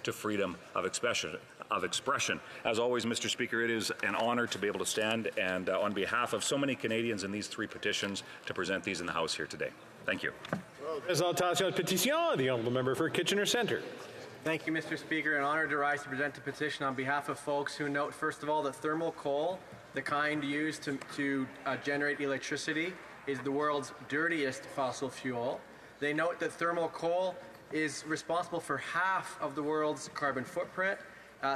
to freedom of expression. As always, Mr. Speaker, it is an honour to be able to stand and on behalf of so many Canadians in these 3 petitions to present these in the House here today. Thank you. Présentation de pétition, the honourable member for Kitchener Centre. Thank you, Mr. Speaker. An honour to rise to present a petition on behalf of folks who note, first of all, that thermal coal, the kind used to generate electricity, is the world's dirtiest fossil fuel. They note that thermal coal is responsible for half of the world's carbon footprint.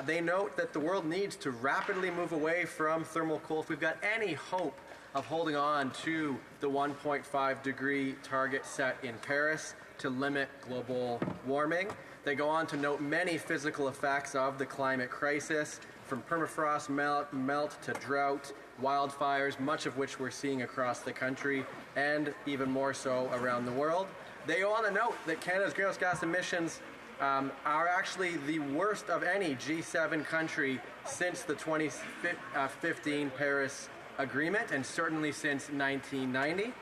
They note that the world needs to rapidly move away from thermal coal if we've got any hope of holding on to the 1.5 degree target set in Paris to limit global warming. They go on to note many physical effects of the climate crisis, from permafrost melt to drought, wildfires, much of which we're seeing across the country and even more so around the world. They go on to note that Canada's greenhouse gas emissions are actually the worst of any G7 country since the 2015 Paris Agreement, and certainly since 1990.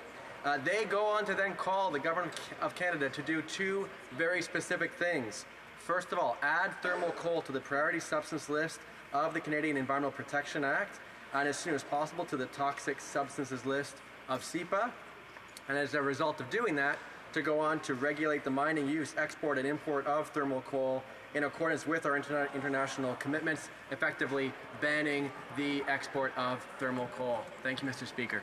They go on to then call the Government of Canada to do 2 very specific things. First of all, add thermal coal to the priority substance list of the Canadian Environmental Protection Act, and as soon as possible to the toxic substances list of CEPA. And as a result of doing that, to go on to regulate the mining, use, export, and import of thermal coal in accordance with our international commitments, effectively banning the export of thermal coal. Thank you, Mr. Speaker.